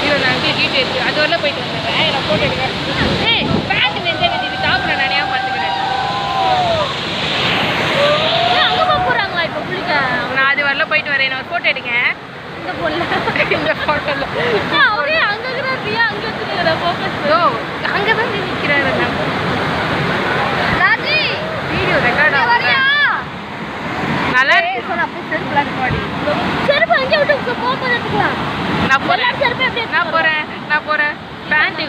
இது நான் டீட்டெயில்ஸ் அது வரல போயிட்டு வந்துடுறேன். நான் ஃபோட்டோ எடுக்கிறேன். ஏய் பேண்ட் நெஞ்சே இது டாப் நான் நினையாம பார்த்துக்கிறேன். அங்கே போக போகிறாங்களா இப்போ பிள்ளைங்க? நான் அது வரல போயிட்டு வரேன். நான் ஃபோட்டோ எடுங்க. இந்த பொண்ணு இந்த ஃபோட்டோல அவரே அங்கே இருக்கிறாரியா? அங்கே இருக்கிற ஃபோக்கஸ் ஓ அங்கே தான் நிற்கிறாரு. ராஜி வீடியோ ரெக்கார்ட் ஆகுது. நல்லா இருக்கு. சொன்ன அப்போ செருப்பு பாடி செருப்பு அங்கே விட்டு போக எடுத்துக்கலாம். நான் போறேன். செருப்பு எப்படி நான் போறேன் பேண்ட்